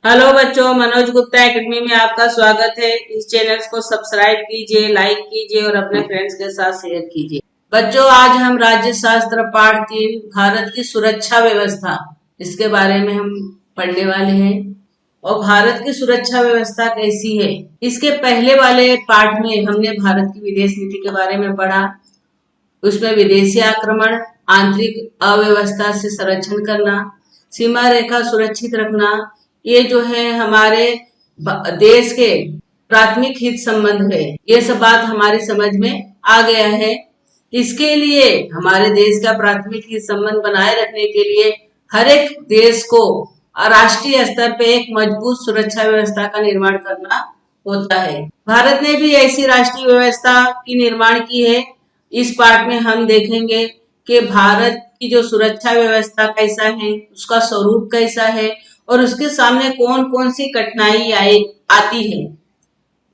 Hello बच्चों, Manoj Gupta academy में आपका स्वागत है। इस चैनल को सब्सक्राइब कीजिए, लाइक कीजिए और अपने फ्रेंड्स के साथ शेयर कीजिए। बच्चों, आज हम राज्य शास्त्र पाठ 3 भारत की सुरक्षा व्यवस्था इसके बारे में हम पढ़ने वाले हैं। और भारत की सुरक्षा व्यवस्था कैसी है, इसके पहले वाले पाठ में हमने भारत की विदेश नीति के बारे में पढ़ा। उसमें विदेशी आक्रमण, आंतरिक अव्यवस्था से संरक्षण करना, सीमा रेखा सुरक्षित रखना, ये जो है हमारे देश के प्राथमिक हित संबंध है। ये सब बात हमारी समझ में आ गया है। इसके लिए हमारे देश का प्राथमिक हित संबंध बनाए रखने के लिए हर एक देश को राष्ट्रीय स्तर पे एक मजबूत सुरक्षा व्यवस्था का निर्माण करना होता है। भारत ने भी ऐसी राष्ट्रीय व्यवस्था की निर्माण की है। इस पाठ में हम देखेंगे कि भारत की जो सुरक्षा व्यवस्था कैसा है, उसका स्वरूप कैसा है और उसके सामने कौन कौन सी कठिनाई आती है,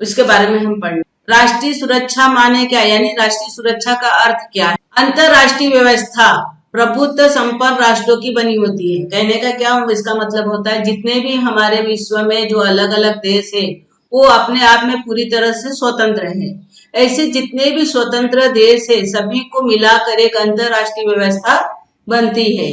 उसके बारे में हम पढ़ेंगे। राष्ट्रीय सुरक्षा माने क्या, यानी राष्ट्रीय सुरक्षा का अर्थ क्या है। अंतरराष्ट्रीय व्यवस्था प्रभुत्व संपन्न राष्ट्रों की बनी होती है। कहने का क्या इसका मतलब होता है, जितने भी हमारे विश्व में जो अलग अलग देश है वो अपने आप में पूरी तरह से स्वतंत्र है। ऐसे जितने भी स्वतंत्र देश है सभी को मिलाकर एक अंतरराष्ट्रीय व्यवस्था बनती है।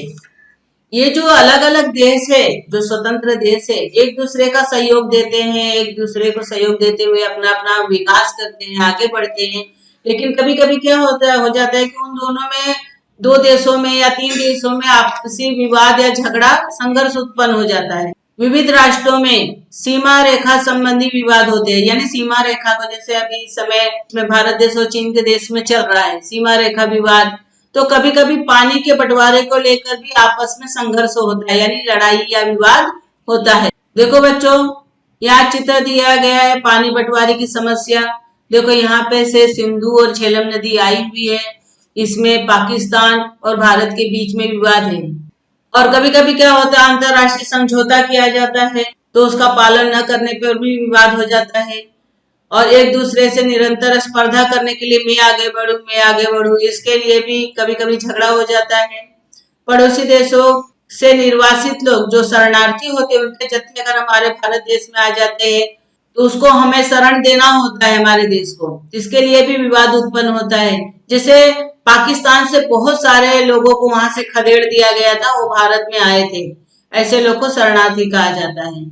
ये जो अलग अलग देश है, जो स्वतंत्र देश है, एक दूसरे का सहयोग देते हैं, एक दूसरे को सहयोग देते हुए अपना अपना विकास करते हैं, आगे बढ़ते हैं। लेकिन कभी कभी क्या हो जाता है कि उन दोनों में, दो देशों में या तीन देशों में आपसी विवाद या झगड़ा, संघर्ष उत्पन्न हो जाता है। विविध राष्ट्रों में सीमा रेखा संबंधी विवाद होते हैं, यानी सीमा रेखा को, जैसे अभी इस समय में भारत देश और चीन के देश में चल रहा है सीमा रेखा विवाद। तो कभी कभी पानी के बंटवारे को लेकर भी आपस में संघर्ष होता है, यानी लड़ाई या विवाद होता है। देखो बच्चों, यहाँ चित्र दिया गया है पानी बंटवारे की समस्या। देखो यहाँ पे से सिंधु और झेलम नदी आई हुई है। इसमें पाकिस्तान और भारत के बीच में विवाद है। और कभी कभी क्या होता है, अंतरराष्ट्रीय समझौता किया जाता है तो उसका पालन न करने पर भी विवाद हो जाता है। और एक दूसरे से निरंतर स्पर्धा करने के लिए मैं आगे बढ़ू, इसके लिए भी कभी कभी झगड़ा हो जाता है। पड़ोसी देशों से निर्वासित लोग जो शरणार्थी होते हैं, उनके जत्थे अगर हमारे भारत देश में आ जाते हैं तो उसको हमें शरण देना होता है हमारे देश को, इसके लिए भी विवाद उत्पन्न होता है। जैसे पाकिस्तान से बहुत सारे लोगों को वहां से खदेड़ दिया गया था, वो भारत में आए थे, ऐसे लोग को शरणार्थी कहा जाता है।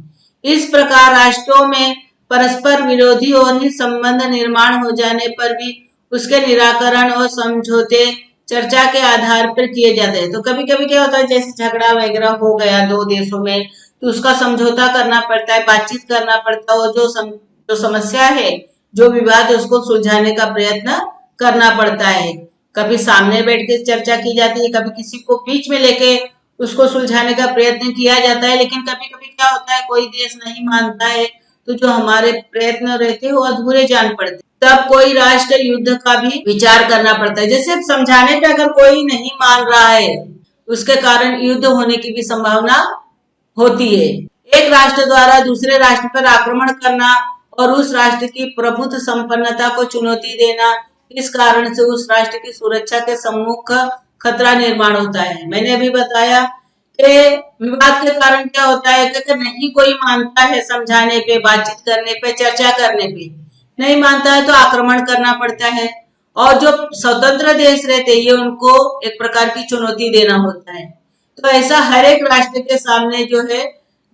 इस प्रकार राष्ट्रों में परस्पर विरोधी और ही संबंध निर्माण हो जाने पर भी उसके निराकरण और समझौते चर्चा के आधार पर किए जाते हैं। तो कभी कभी क्या होता है, जैसे झगड़ा वगैरह हो गया दो देशों में, तो उसका समझौता करना पड़ता है, बातचीत करना पड़ता है और जो समस्या है, जो विवाद है, उसको सुलझाने का प्रयत्न करना पड़ता है। कभी सामने बैठ के चर्चा की जाती है, कभी किसी को बीच में लेके उसको सुलझाने का प्रयत्न किया जाता है। लेकिन कभी कभी क्या होता है, कोई देश नहीं मानता है तो जो हमारे प्रयत्न रहते हैं वो अधूरे जान पड़ते, तब कोई राष्ट्र युद्ध का भी विचार करना पड़ता है। जैसे समझाने पे अगर कोई नहीं मान रहा है, उसके कारण युद्ध होने की भी संभावना होती है। एक राष्ट्र द्वारा दूसरे राष्ट्र पर आक्रमण करना और उस राष्ट्र की प्रभुत्व संपन्नता को चुनौती देना, इस कारण से उस राष्ट्र की सुरक्षा के सम्मुख खतरा निर्माण होता है। मैंने अभी बताया कि विवाद के कारण क्या होता है कि नहीं कोई मानता है, समझाने पे, बातचीत करने पे, चर्चा करने पे नहीं मानता है तो आक्रमण करना पड़ता है। और जो स्वतंत्र देश रहते हैं, ये उनको एक प्रकार की चुनौती देना होता है। तो ऐसा हर एक राष्ट्र के सामने जो है,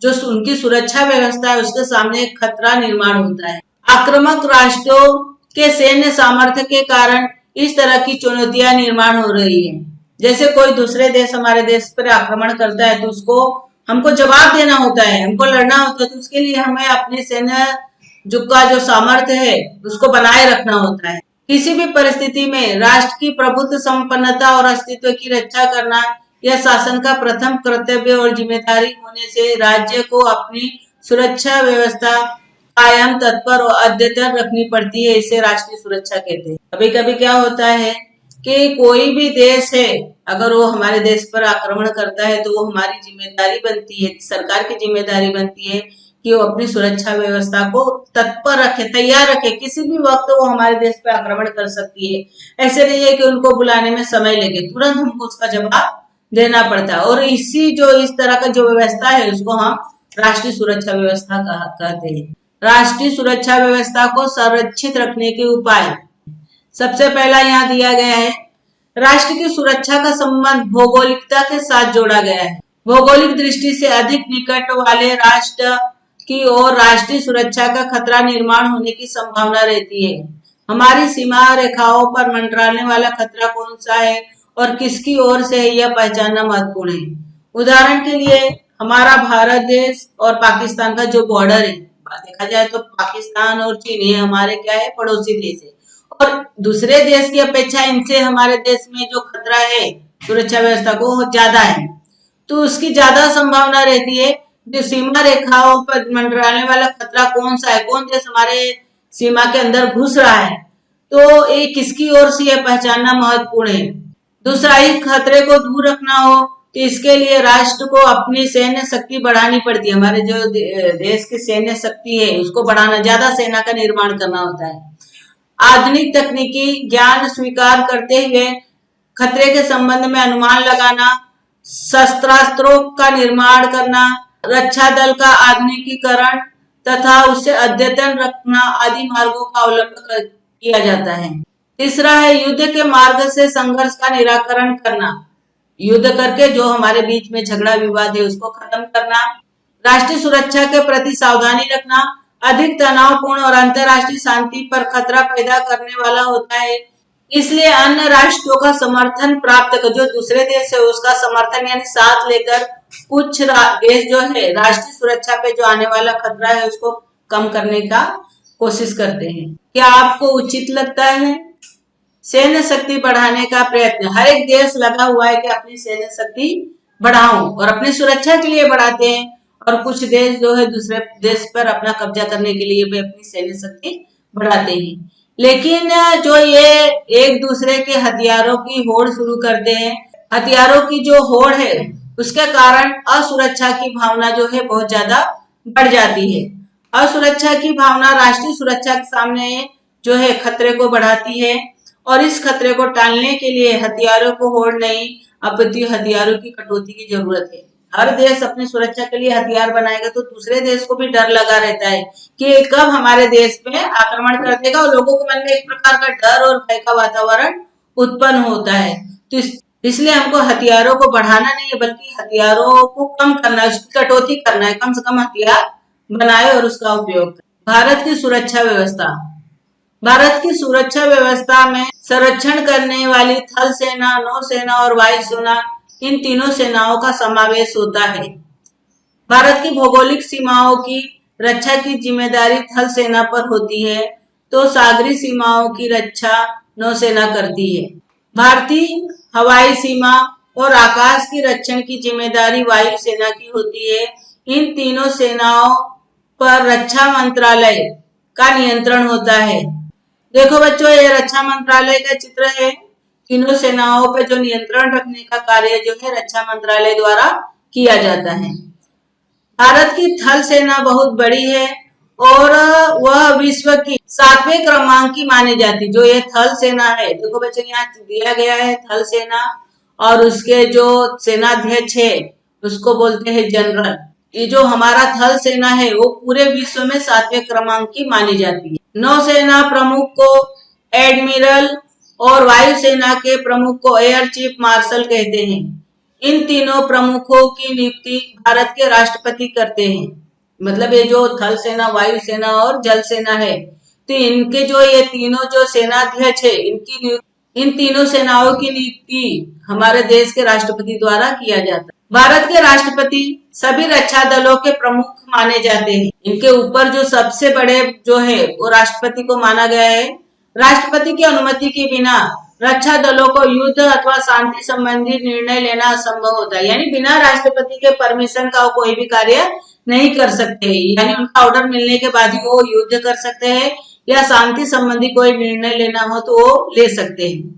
जो उनकी सुरक्षा व्यवस्था है, उसके सामने एक खतरा निर्माण होता है। आक्रामक राष्ट्रों के सैन्य सामर्थ्य के कारण इस तरह की चुनौतियां निर्माण हो रही है। जैसे कोई दूसरे देश हमारे देश पर आक्रमण करता है तो उसको हमको जवाब देना होता है, हमको लड़ना होता है। तो उसके लिए हमें अपने सैन्य जो सामर्थ्य है उसको बनाए रखना होता है। किसी भी परिस्थिति में राष्ट्र की प्रभुत्व संपन्नता और अस्तित्व की रक्षा करना यह शासन का प्रथम कर्तव्य और जिम्मेदारी होने से राज्य को अपनी सुरक्षा व्यवस्था कायम, तत्पर और अद्यतन रखनी पड़ती है। इसे राष्ट्रीय सुरक्षा कहते हैं। कभी कभी क्या होता है कि कोई भी देश है, अगर वो हमारे देश पर आक्रमण करता है तो वो हमारी जिम्मेदारी बनती है, सरकार की जिम्मेदारी बनती है कि वो अपनी सुरक्षा व्यवस्था को तत्पर रखे, तैयार रखे। किसी भी वक्त वो हमारे देश पर आक्रमण कर सकती है। ऐसे नहीं है कि उनको बुलाने में समय लगे, तुरंत हमको उसका जवाब देना पड़ता है। और इस तरह का जो व्यवस्था है उसको हम राष्ट्रीय सुरक्षा व्यवस्था कहते हैं। राष्ट्रीय सुरक्षा व्यवस्था को संरक्षित रखने के उपाय सबसे पहला यहाँ दिया गया है। राष्ट्र की सुरक्षा का संबंध भौगोलिकता के साथ जोड़ा गया है। भौगोलिक दृष्टि से अधिक निकट वाले राष्ट्र की ओर राष्ट्रीय सुरक्षा का खतरा निर्माण होने की संभावना रहती है। हमारी सीमा रेखाओं पर मंडराने वाला खतरा कौन सा है और किसकी ओर से है, यह पहचानना महत्वपूर्ण है। उदाहरण के लिए हमारा भारत देश और पाकिस्तान का जो बॉर्डर है, देखा जाए तो पाकिस्तान और चीन ये हमारे क्या है, पड़ोसी देश है। और दूसरे देश की अपेक्षा इनसे हमारे देश में जो खतरा है सुरक्षा व्यवस्था को ज्यादा है, तो उसकी ज्यादा संभावना रहती है। जो सीमा रेखाओं पर मंडराने वाला खतरा कौन सा है, कौन देश हमारे सीमा के अंदर घुस रहा है, तो ये किसकी ओर से यह पहचानना महत्वपूर्ण है। दूसरा, इस खतरे को दूर रखना हो तो इसके लिए राष्ट्र को अपनी सैन्य शक्ति बढ़ानी पड़ती है। हमारे जो देश की सैन्य शक्ति है उसको बढ़ाना, ज्यादा सेना का निर्माण करना होता है। आधुनिक तकनीकी ज्ञान स्वीकार करते हुए खतरे के संबंध में अनुमान लगाना, शस्त्रास्त्रों का निर्माण करना, रक्षा दल का आधुनिकीकरण तथा उससे अद्यतन रखना आदि मार्गों का अवलंबन किया जाता है। तीसरा है युद्ध के मार्ग से संघर्ष का निराकरण करना, युद्ध करके जो हमारे बीच में झगड़ा विवाद है उसको खत्म करना। राष्ट्रीय सुरक्षा के प्रति सावधानी रखना अधिक तनावपूर्ण और अंतर्राष्ट्रीय शांति पर खतरा पैदा करने वाला होता है, इसलिए अन्य राष्ट्रों का समर्थन प्राप्त कर, जो दूसरे देश है उसका समर्थन यानी साथ लेकर कुछ देश जो है राष्ट्रीय सुरक्षा पे जो आने वाला खतरा है उसको कम करने का कोशिश करते हैं। क्या आपको उचित लगता है सैन्य शक्ति बढ़ाने का प्रयत्न? हर एक देश लगा हुआ है कि अपनी सैन्य शक्ति बढ़ाऊं और अपनी सुरक्षा के लिए बढ़ाते हैं, और कुछ देश जो है दूसरे देश पर अपना कब्जा करने के लिए भी अपनी सैन्य शक्ति बढ़ाते हैं। लेकिन जो ये एक दूसरे के हथियारों की होड़ शुरू करते हैं, हथियारों की जो होड़ है उसके कारण असुरक्षा की भावना जो है बहुत ज्यादा बढ़ जाती है। असुरक्षा की भावना राष्ट्रीय सुरक्षा के सामने जो है खतरे को बढ़ाती है, और इस खतरे को टालने के लिए हथियारों को होड़ नहीं अपितु हथियारों की कटौती की जरूरत है। हर देश अपनी सुरक्षा के लिए हथियार बनाएगा तो दूसरे देश को भी डर लगा रहता है कि कब हमारे देश पे आक्रमण कर देगा, और लोगों के मन में एक प्रकार का डर और भय का वातावरण उत्पन्न होता है। तो इसलिए हमको हथियारों को बढ़ाना नहीं है बल्कि हथियारों को कम करना, उसकी कटौती करना है, कम से कम हथियार बनाए और उसका उपयोग करें। भारत की सुरक्षा व्यवस्था, भारत की सुरक्षा व्यवस्था में संरक्षण करने वाली थल सेना, नौसेना और वायुसेना, इन तीनों सेनाओं का समावेश होता है। भारत की भौगोलिक सीमाओं की रक्षा की जिम्मेदारी थल सेना पर होती है, तो सागरी सीमाओं की रक्षा नौसेना करती है। भारतीय हवाई सीमा और आकाश की रक्षण की जिम्मेदारी वायुसेना की होती है। इन तीनों सेनाओं पर रक्षा मंत्रालय का नियंत्रण होता है। देखो बच्चों, ये रक्षा मंत्रालय का चित्र है। तीनों सेनाओं पर जो नियंत्रण रखने का कार्य जो है रक्षा मंत्रालय द्वारा किया जाता है। भारत की थल सेना बहुत बड़ी है और वह विश्व की 7वें क्रमांक की मानी जाती। जो ये थल सेना है, देखो बच्चों यहाँ दिया गया है थल सेना, और उसके जो सेनाध्यक्ष है उसको बोलते हैं जनरल। ये जो हमारा थल सेना है वो पूरे विश्व में 7वें क्रमांक की मानी जाती है। नौसेना प्रमुख को एडमिरल और वायुसेना के प्रमुख को एयर चीफ मार्शल कहते हैं। इन तीनों प्रमुखों की नियुक्ति भारत के राष्ट्रपति करते हैं। मतलब ये जो थल सेना, वायुसेना और जल सेना है, तो इनके जो ये तीनों जो सेनाध्यक्ष है इन तीनों सेनाओं की नियुक्ति हमारे देश के राष्ट्रपति द्वारा किया जाता है। भारत के राष्ट्रपति सभी रक्षा दलों के प्रमुख माने जाते हैं। इनके ऊपर जो सबसे बड़े जो है वो राष्ट्रपति को माना गया है। राष्ट्रपति की अनुमति के बिना रक्षा दलों को युद्ध अथवा शांति संबंधी निर्णय लेना असंभव होता है। यानी बिना राष्ट्रपति के परमिशन का वो कोई भी कार्य नहीं कर सकते, यानी उनका ऑर्डर मिलने के बाद ही वो युद्ध कर सकते हैं या शांति संबंधी कोई निर्णय लेना हो तो वो ले सकते हैं।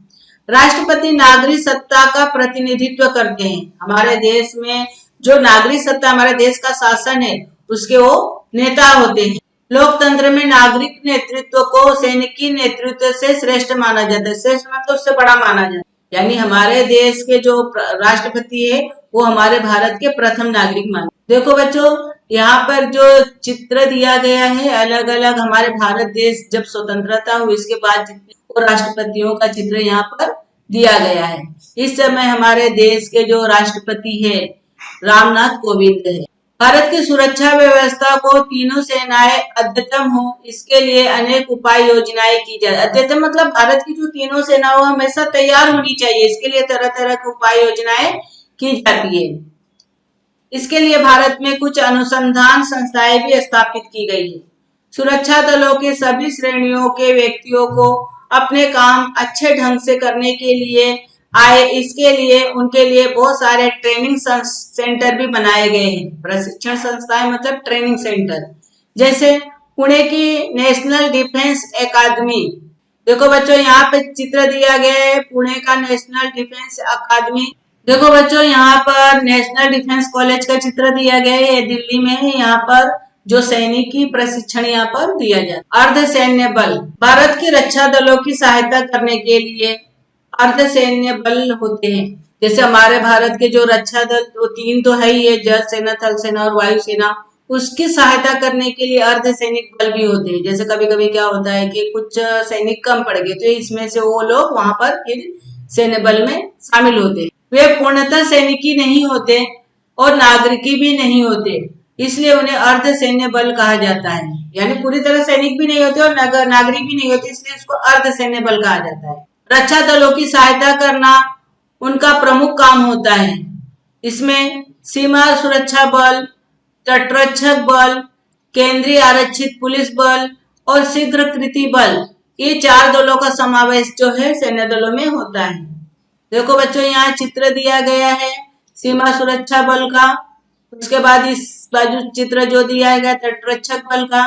राष्ट्रपति नागरिक सत्ता का प्रतिनिधित्व करते हैं। हमारे देश में जो नागरिक सत्ता, हमारे देश का शासन है, उसके वो नेता होते हैं। लोकतंत्र में नागरिक नेतृत्व को सैनिकी नेतृत्व से श्रेष्ठ माना जाता है। श्रेष्ठ मतलब उससे बड़ा माना जाता है। यानी हमारे देश के जो राष्ट्रपति है वो हमारे भारत के प्रथम नागरिक माने। देखो बच्चों, यहाँ पर जो चित्र दिया गया है अलग अलग हमारे भारत देश जब स्वतंत्रता हुई इसके बाद जितने राष्ट्रपतियों का चित्र यहाँ पर दिया गया है। इस समय हमारे देश के जो राष्ट्रपति है रामनाथ कोविंद है। भारत की सुरक्षा व्यवस्था को तीनों सेनाएं अद्यतन हो इसके लिए अनेक उपाय योजनाएं की जाए। अद्यतन मतलब भारत की जो तीनों सेनाओं हमेशा तैयार होनी चाहिए, इसके लिए तरह तरह की उपाय योजनाएं की जाती है। इसके लिए भारत में कुछ अनुसंधान संस्थाएं भी स्थापित की गई है। सुरक्षा दलों के सभी श्रेणियों के व्यक्तियों को अपने काम अच्छे ढंग से करने के लिए इसके लिए उनके लिए बहुत सारे ट्रेनिंग सेंटर भी बनाए गए हैं। प्रशिक्षण संस्थाएं मतलब ट्रेनिंग सेंटर, जैसे पुणे की नेशनल डिफेंस एकेडमी। देखो बच्चों यहाँ पे चित्र दिया गया है पुणे का नेशनल डिफेंस अकादमी। देखो बच्चों यहाँ पर नेशनल डिफेंस कॉलेज का चित्र दिया गया है, ये दिल्ली में है। यहाँ पर जो सैनिकी प्रशिक्षण यहाँ पर दिया जाता है। अर्ध सैन्य बल, भारत की रक्षा दलों की सहायता करने के लिए अर्ध सैन्य बल होते हैं। जैसे हमारे भारत के जो रक्षा दल वो तीन तो है ही है, जल सेना, थल सेना और वायु सेना। उसकी सहायता करने के लिए अर्ध सैनिक बल भी होते हैं। जैसे कभी कभी क्या होता है कि कुछ सैनिक कम पड़ गए तो इसमें से वो लोग वहां पर फिर सैन्य बल में शामिल होते हैं। वे पूर्णतः सैनिकी नहीं होते और नागरिकी भी नहीं होते, इसलिए उन्हें अर्ध सैन्य बल कहा जाता है। यानी पूरी तरह सैनिक भी नहीं होते और नागरिक भी नहीं होते, इसलिए इसको अर्ध सैन्य बल कहा जाता है। रक्षा दलों की सहायता करना उनका प्रमुख काम होता है। इसमें सीमा सुरक्षा बल, तटरक्षक बल, केंद्रीय आरक्षित पुलिस बल और शीघ्र कृति बल, ये चार दलों का समावेश जो है सैन्य दलों में होता है। देखो बच्चों यहाँ चित्र दिया गया है सीमा सुरक्षा बल का, उसके बाद इस बाजू चित्र जो दिया गया तटरक्षक बल का,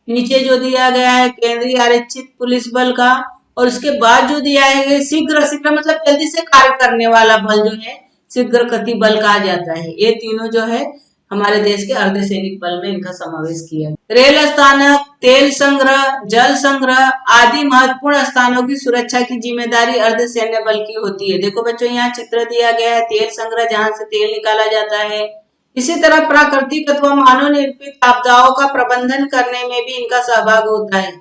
नीचे जो दिया गया है केंद्रीय आरक्षित पुलिस बल का, और उसके बाद जो दिया है शीघ्र मतलब जल्दी से कार्य करने वाला बल जो है शीघ्र कृति बल कहा जाता है। ये तीनों जो है हमारे देश के अर्धसैनिक बल में इनका समावेश किया। रेल स्थानक, तेल संग्रह, जल संग्रह आदि महत्वपूर्ण स्थानों की सुरक्षा की जिम्मेदारी अर्धसैन्य बल की होती है। देखो बच्चों यहाँ चित्र दिया गया है तेल संग्रह, जहाँ से तेल निकाला जाता है। इसी तरह प्राकृतिक अथवा मानव निर्मित आपदाओं का प्रबंधन करने में भी इनका सहभाग होता है।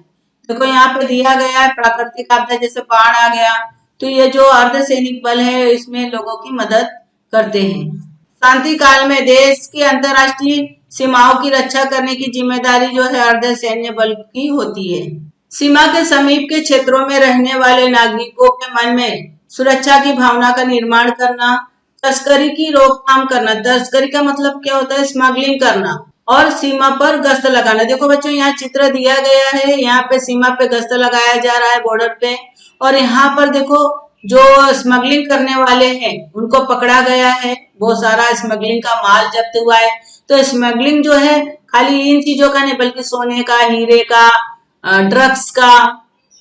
देखो यहाँ पे दिया गया है प्राकृतिक आपदा, जैसे बाढ़ आ गया तो ये जो अर्धसैनिक बल है इसमें लोगों की मदद करते हैं। शांति काल में देश की अंतर्राष्ट्रीय सीमाओं की रक्षा करने की जिम्मेदारी जो है अर्धसैन्य बल की होती है। सीमा के समीप के क्षेत्रों में रहने वाले नागरिकों के मन में सुरक्षा की भावना का निर्माण करना, तस्करी की रोकथाम करना, तस्करी का मतलब क्या होता है स्मगलिंग करना, और सीमा पर गश्त लगाना। देखो बच्चों यहाँ चित्र दिया गया है, यहाँ पे सीमा पे गश्त लगाया जा रहा है बॉर्डर पे, और यहाँ पर देखो जो स्मगलिंग करने वाले हैं उनको पकड़ा गया है। बहुत सारा स्मगलिंग का माल जब्त हुआ है। तो स्मगलिंग जो है खाली इन चीजों का नहीं बल्कि सोने का, हीरे का, ड्रग्स का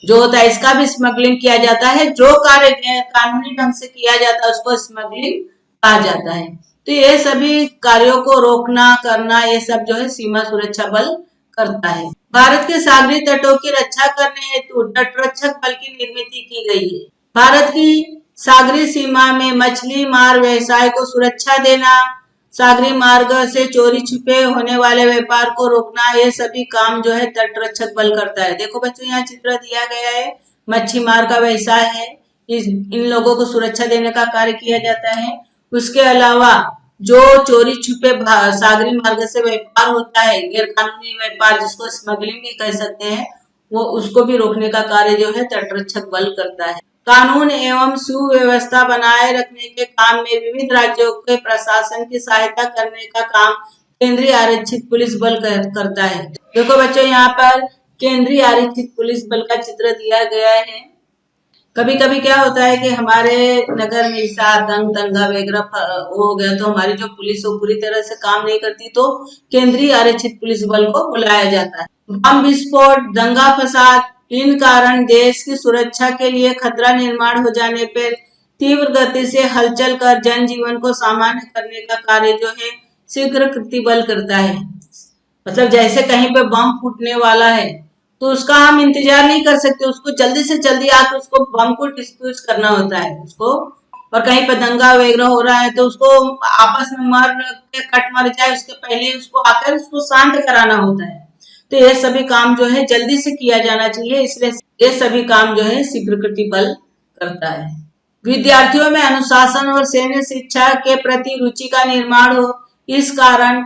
जो होता है इसका भी स्मगलिंग किया जाता है। जो कार्य कानूनी ढंग से किया जाता है उसको स्मगलिंग कहा जाता है। तो ये सभी कार्यों को रोकना करना ये सब जो है सीमा सुरक्षा बल करता है। भारत के सागरी तटों की रक्षा करने हेतु तटरक्षक बल की निर्मित की गई है। भारत की सागरी सीमा में मछली मार व्यवसाय को सुरक्षा देना, सागरी मार्ग से चोरी छिपे होने वाले व्यापार को रोकना, ये सभी काम जो है तटरक्षक बल करता है। देखो बच्चों यहाँ चित्र दिया गया है, मच्छी मार का व्यवसाय है, इन लोगों को सुरक्षा देने का कार्य किया जाता है। उसके अलावा जो चोरी छुपे सागरी मार्ग से व्यापार होता है, गैर कानूनी व्यापार जिसको स्मगलिंग भी कह सकते हैं, वो उसको भी रोकने का कार्य जो है तटरक्षक बल करता है। कानून एवं सुव्यवस्था बनाए रखने के काम में विविध राज्यों के प्रशासन की सहायता करने का काम केंद्रीय आरक्षित पुलिस बल करता है। देखो बच्चों यहाँ पर केंद्रीय आरक्षित पुलिस बल का चित्र दिया गया है। कभी कभी क्या होता है कि हमारे नगर में ऐसा आतंक दंगा वगैरह हो गया तो हमारी जो पुलिस वो पूरी तरह से काम नहीं करती, तो केंद्रीय आरक्षित पुलिस बल को बुलाया जाता है। बम विस्फोट, दंगा फसाद, इन कारण देश की सुरक्षा के लिए खतरा निर्माण हो जाने पर तीव्र गति से हलचल कर जनजीवन को सामान्य करने का कार्य जो है शीघ्र कृति बल करता है। मतलब जैसे कहीं पे बम फूटने वाला है तो उसका हम इंतजार नहीं कर सकते, उसको जल्दी से जल्दी आकर उसको बम को डिस्पोज करना होता है, उसको और कहीं पर दंगा वगैरह हो रहा है तो उसको आपस में कट मर जाए उसके पहले उसको आकर उसको शांत कराना होता है। तो ये सभी काम जो है जल्दी से किया जाना चाहिए, इसलिए ये सभी काम जो है स्वीकृति बल करता है। विद्यार्थियों में अनुशासन और सैन्य शिक्षा के प्रति रुचि का निर्माण हो, इस कारण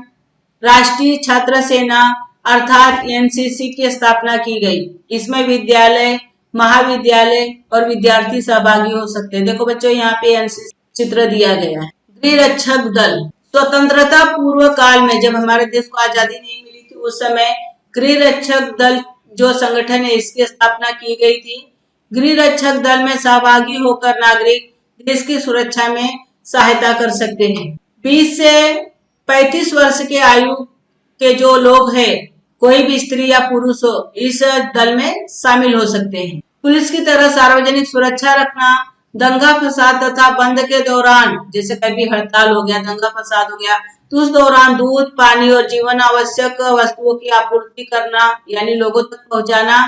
राष्ट्रीय छात्र सेना अर्थात एनसीसी की स्थापना की गई। इसमें विद्यालय, महाविद्यालय और विद्यार्थी सहभागी हो सकते हैं। देखो बच्चों, यहाँ पे एनसीसी चित्र दिया गया है। गृह रक्षक दल, स्वतंत्रता पूर्व काल में जब हमारे देश को आजादी नहीं मिली थी उस समय गृह रक्षक दल जो संगठन है इसकी स्थापना की गई थी। गृह रक्षक दल में सहभागी होकर नागरिक देश की सुरक्षा में सहायता कर सकते हैं। 20 से 35 वर्ष के आयु के जो लोग हैं, कोई भी स्त्री या पुरुष हो, इस दल में शामिल हो सकते हैं। पुलिस की तरह सार्वजनिक सुरक्षा रखना, दंगा फसाद तथा बंद के दौरान, जैसे कभी हड़ताल हो गया, दंगा फसाद हो गया, तो उस दौरान दूध, पानी और जीवन आवश्यक वस्तुओं की आपूर्ति करना यानी लोगों तक पहुंचाना,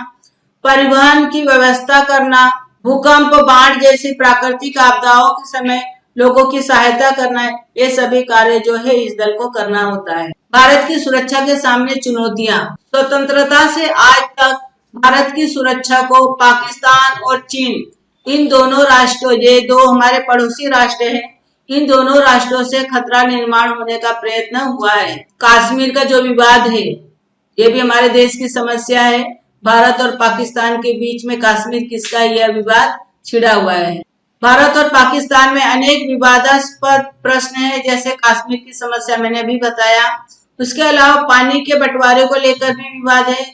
परिवहन की व्यवस्था करना, भूकंप, बाढ़ जैसी प्राकृतिक आपदाओं के समय लोगों की सहायता करना, ये सभी कार्य जो है इस दल को करना होता है। भारत की सुरक्षा के सामने चुनौतियां, स्वतंत्रता से आज तक भारत की सुरक्षा को पाकिस्तान और चीन, इन दोनों राष्ट्रों, ये दो हमारे पड़ोसी राष्ट्र हैं, इन दोनों राष्ट्रों से खतरा निर्माण होने का प्रयत्न हुआ है। कश्मीर का जो विवाद है ये भी हमारे देश की समस्या है। भारत और पाकिस्तान के बीच में कश्मीर किसका यह विवाद छिड़ा हुआ है। भारत और पाकिस्तान में अनेक विवादास्पद प्रश्न है, जैसे कश्मीर की समस्या मैंने भी बताया। उसके अलावा पानी के बंटवारे को लेकर भी विवाद है।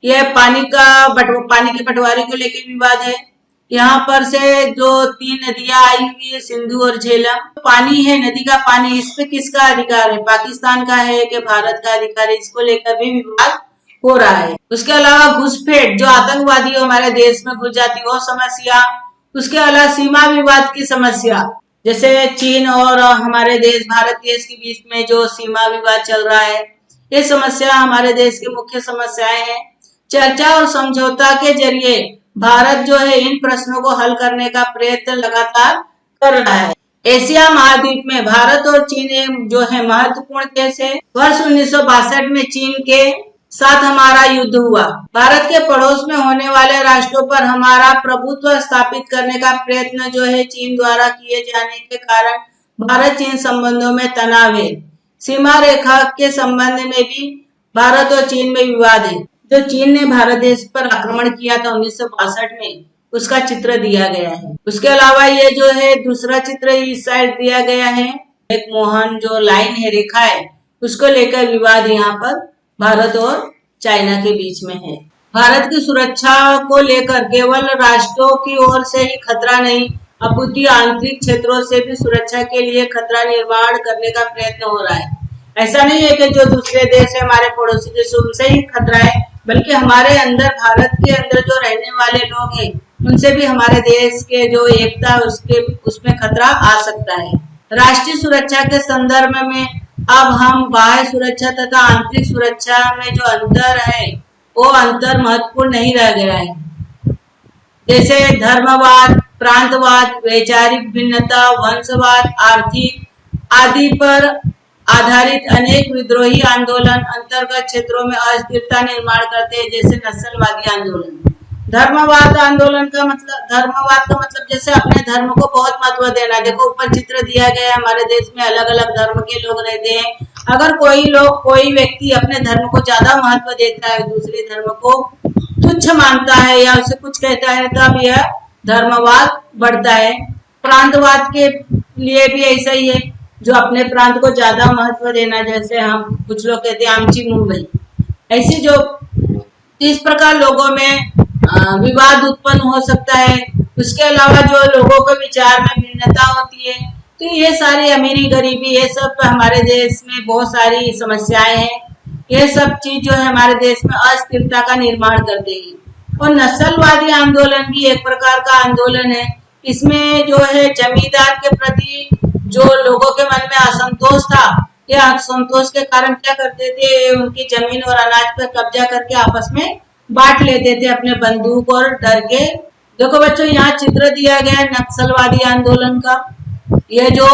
यह पानी के बंटवारे को लेकर विवाद है। यहाँ पर से जो 3 नदियां आई हुई है, सिंधु और झेलम, पानी है, नदी का पानी, इस पे किसका अधिकार है, पाकिस्तान का है कि भारत का अधिकार है, इसको लेकर भी विवाद हो रहा है। उसके अलावा घुसपैठ, जो आतंकवादी हमारे देश में घुस जाती वो समस्या। उसके अलावा सीमा विवाद की समस्या, जैसे चीन और हमारे देश भारत देश के बीच में जो सीमा विवाद चल रहा है, ये समस्या हमारे देश की मुख्य समस्याएं हैं। चर्चा और समझौता के जरिए भारत जो है इन प्रश्नों को हल करने का प्रयत्न लगातार कर रहा है। एशिया महाद्वीप में भारत और चीन जो है महत्वपूर्ण देश है। वर्ष 1962 में चीन के साथ हमारा युद्ध हुआ। भारत के पड़ोस में होने वाले राष्ट्रों पर हमारा प्रभुत्व स्थापित करने का प्रयत्न जो है चीन द्वारा किए जाने के कारण भारत चीन संबंधों में तनाव है। सीमा रेखा के संबंध में भी भारत और चीन में विवाद है। जो चीन ने भारत देश पर आक्रमण किया था 1962 में, उसका चित्र दिया गया है। उसके अलावा ये जो है दूसरा चित्र इस साइड दिया गया है, एक मोहन जो लाइन है, रेखा है, उसको लेकर विवाद यहाँ पर भारत और चाइना के बीच में है। भारत की सुरक्षा को लेकर केवल राष्ट्रों की ओर से ही खतरा नहीं, अपितु आंतरिक क्षेत्रों से भी सुरक्षा के लिए खतरा निर्माण करने का प्रयत्न हो रहा है। ऐसा नहीं है कि जो दूसरे देश है हमारे पड़ोसी देश उनसे ही खतरा है, बल्कि हमारे अंदर, भारत के अंदर जो रहने वाले लोग हैं उनसे भी हमारे देश के जो एकता उसमें खतरा आ सकता है। राष्ट्रीय सुरक्षा के संदर्भ में अब हम बाह्य सुरक्षा तथा आंतरिक सुरक्षा में जो अंतर है वो अंतर महत्वपूर्ण नहीं रह गया है। जैसे धर्मवाद, प्रांतवाद, वैचारिक भिन्नता, वंशवाद, आर्थिक आदि पर आधारित अनेक विद्रोही आंदोलन अंतर्गत क्षेत्रों में अस्थिरता निर्माण करते हैं, जैसे नस्लवादी आंदोलन। धर्मवाद का मतलब जैसे अपने धर्म को बहुत महत्व देना। देखो ऊपर चित्र दिया गया है, हमारे देश में अलग अलग धर्म के लोग रहते हैं। अगर कोई व्यक्ति अपने धर्म को ज्यादा महत्व देता है, दूसरे धर्म को तुच्छ मानता है या उसे कुछ कहता है, तब यह धर्मवाद बढ़ता है। प्रांतवाद के लिए भी ऐसा ही है, जो अपने प्रांत को ज्यादा महत्व देना, जैसे हम कुछ लोग कहते हैं आमची मुंबई, ऐसी जो इस प्रकार लोगों में विवाद उत्पन्न हो सकता है। उसके अलावा जो लोगों के विचार में भिन्नता होती है, तो ये सारी अमीरी गरीबी, ये सब हमारे देश में बहुत सारी समस्याएं हैं। ये सब चीज जो है हमारे देश में अस्थिरता का निर्माण कर देगी। और नस्लवादी आंदोलन भी एक प्रकार का आंदोलन है। इसमें जो है जमींदार के प्रति जो लोगों के मन में असंतोष था, ये असंतोष के कारण क्या करते थे, उनकी जमीन और अनाज पर कब्जा करके आपस में बांट लेते थे अपने बंदूक और डर के। देखो बच्चों, यहाँ चित्र दिया गया है नक्सलवादी आंदोलन का। ये जो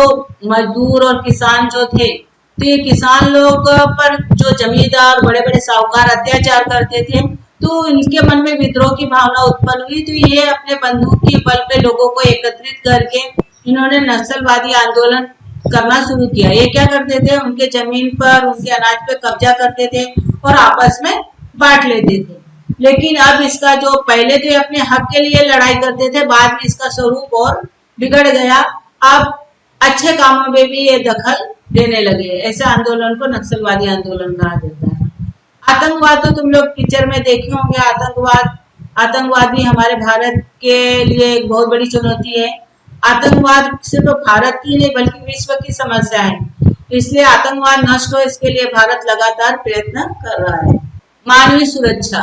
मजदूर और किसान जो थे, तो ये किसान लोग पर जो जमींदार बड़े बड़े साहूकार अत्याचार करते थे, तो इनके मन में विद्रोह की भावना उत्पन्न हुई। तो ये अपने बंदूक के बल पे लोगों को एकत्रित करके इन्होंने नक्सलवादी आंदोलन करना शुरू किया। ये क्या करते थे, उनके जमीन पर, उनके अनाज पे कब्जा करते थे और आपस में बांट लेते थे। लेकिन अब इसका जो पहले तो ये अपने हक के लिए लड़ाई करते थे, बाद में इसका स्वरूप और बिगड़ गया। अब अच्छे कामों में भी ये दखल देने लगे। ऐसे आंदोलन को नक्सलवादी आंदोलन कहा जाता है। आतंकवाद तो तुम लोग पिक्चर में देखे होंगे। आतंकवाद भी हमारे भारत के लिए एक बहुत बड़ी चुनौती है। आतंकवाद सिर्फ भारत की नहीं बल्कि विश्व की समस्या है। इसलिए आतंकवाद नष्ट हो, इसके लिए भारत लगातार प्रयत्न कर रहा है। मानवीय सुरक्षा,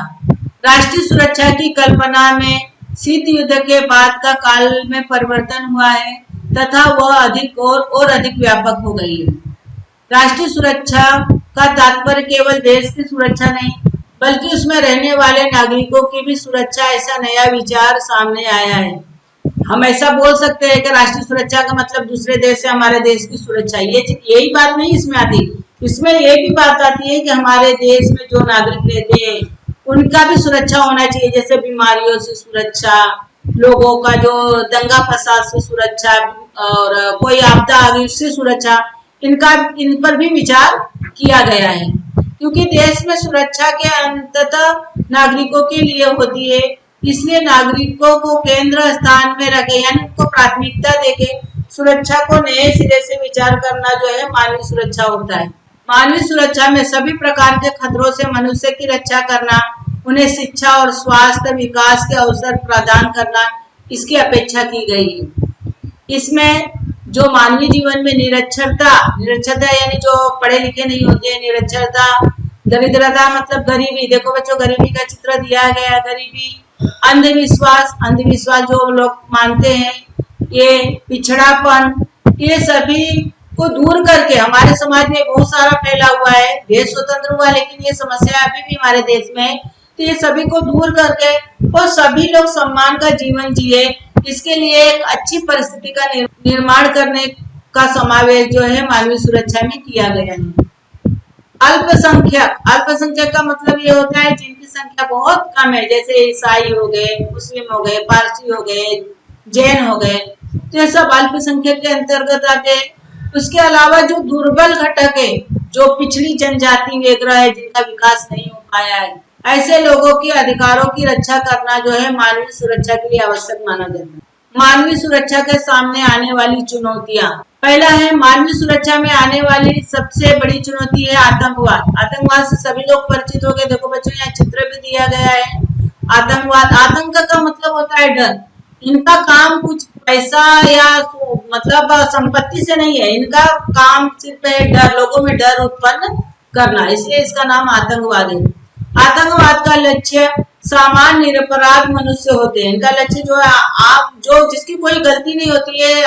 राष्ट्रीय सुरक्षा की कल्पना में शीत युद्ध के बाद का काल में परिवर्तन हुआ है तथा वह अधिक और अधिक व्यापक हो गई है। राष्ट्रीय सुरक्षा का तात्पर्य केवल देश की सुरक्षा नहीं बल्कि उसमें रहने वाले नागरिकों की भी सुरक्षा, ऐसा नया विचार सामने आया है। हम ऐसा बोल सकते हैं कि राष्ट्रीय सुरक्षा का मतलब दूसरे देश से हमारे देश की सुरक्षा, यही बात नहीं इसमें आती। इसमें ये भी बात आती है कि हमारे देश में जो नागरिक रहते हैं उनका भी सुरक्षा होना चाहिए, जैसे बीमारियों से सुरक्षा, लोगों का जो दंगा फसाद से सुरक्षा और कोई आपदा आ गई उससे सुरक्षा, इन पर भी विचार किया गया है। क्योंकि देश में सुरक्षा के अंततः नागरिकों के लिए होती है, इसलिए नागरिकों को केंद्र स्थान में रखे, यानी उनको प्राथमिकता देके सुरक्षा को नए सिरे से विचार करना जो है मानवीय सुरक्षा होता है। मानवीय सुरक्षा में सभी प्रकार के खतरों से मनुष्य की रक्षा करना, उन्हें शिक्षा और स्वास्थ्य विकास के अवसर प्रदान करना, इसकी अपेक्षा की गई है। इसमें जो मानवीय जीवन में निरक्षरता यानी जो पढ़े लिखे नहीं होते, निरक्षरता, दरिद्रता मतलब गरीबी, देखो बच्चों गरीबी का चित्र दिया गया, गरीबी, अंधविश्वास जो लोग मानते हैं, ये पिछड़ापन, ये सभी को दूर करके, हमारे समाज में बहुत सारा फैला हुआ है। देश स्वतंत्र हुआ लेकिन ये समस्या अभी भी हमारे देश में है। तो ये सभी को दूर करके और सभी लोग सम्मान का जीवन जिए, इसके लिए एक अच्छी परिस्थिति का निर्माण करने का समावेश जो है मानवीय सुरक्षा में किया गया है। अल्पसंख्यक का मतलब ये होता है जिनकी संख्या बहुत कम है, जैसे ईसाई हो गए, मुस्लिम हो गए, पारसी हो गए, जैन हो गए, तो ये सब अल्पसंख्यक के अंतर्गत आते हैं। उसके अलावा जो दुर्बल घटक है, जो पिछड़ी जनजाति वगैरह है, जिनका विकास नहीं हो पाया है, ऐसे लोगों की अधिकारों की रक्षा करना जो है मानवीय सुरक्षा के लिए आवश्यक माना जाता है। मानवीय सुरक्षा के सामने आने वाली चुनौतियां, पहला है मानवीय सुरक्षा में आने वाली सबसे बड़ी चुनौती है आतंकवाद। आतंकवाद से सभी लोग परिचित हो गए। देखो बच्चों यहाँ चित्र भी दिया गया है। आतंक का मतलब होता है डर। इनका काम कुछ पैसा या मतलब संपत्ति से नहीं है, इनका काम सिर्फ है डर, लोगों में डर उत्पन्न करना, इसलिए इसका नाम आतंकवाद है। आतंकवाद का लक्ष्य सामान्य निरपराध मनुष्य होते हैं। इनका लक्ष्य जो है जिसकी कोई गलती नहीं होती है,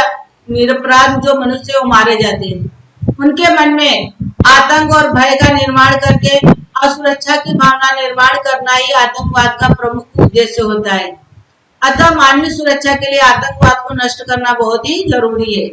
निरपराध जो मनुष्य वो मारे जाते हैं। उनके मन में आतंक और भय का निर्माण करके असुरक्षा की भावना निर्माण करना ही आतंकवाद का प्रमुख उद्देश्य होता है। अतः मानवीय सुरक्षा के लिए आतंकवाद को नष्ट करना बहुत ही जरूरी है।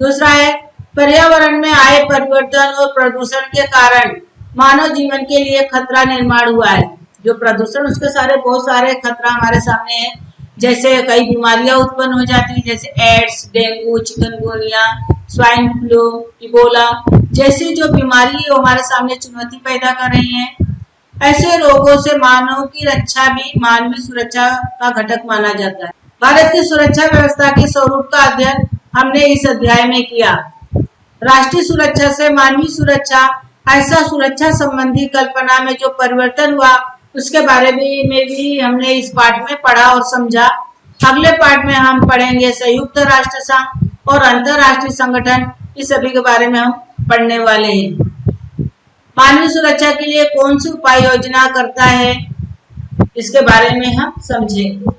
दूसरा है पर्यावरण में आए परिवर्तन और प्रदूषण के कारण मानव जीवन के लिए खतरा निर्माण हुआ है। जो प्रदूषण उसके बहुत सारे खतरा हमारे सामने है, जैसे कई बीमारियां उत्पन्न हो जाती है, जैसे AIDS, dengue, chikungunya, swine flu, Ebola जैसी जो बीमारी हमारे सामने चुनौती पैदा कर रही है। ऐसे रोगों से मानव की रक्षा भी मानवीय सुरक्षा का घटक माना जाता है। भारत की सुरक्षा व्यवस्था के स्वरूप का अध्ययन हमने इस अध्याय में किया। राष्ट्रीय सुरक्षा से मानवीय सुरक्षा, ऐसा सुरक्षा संबंधी कल्पना में जो परिवर्तन हुआ उसके बारे में भी हमने इस पाठ में पढ़ा और समझा। अगले पाठ में हम पढ़ेंगे संयुक्त राष्ट्र संघ और अंतरराष्ट्रीय संगठन, इस सभी के बारे में हम पढ़ने वाले हैं। मानवीय सुरक्षा के लिए कौन सी उपाय योजना करता है, इसके बारे में हम समझेंगे।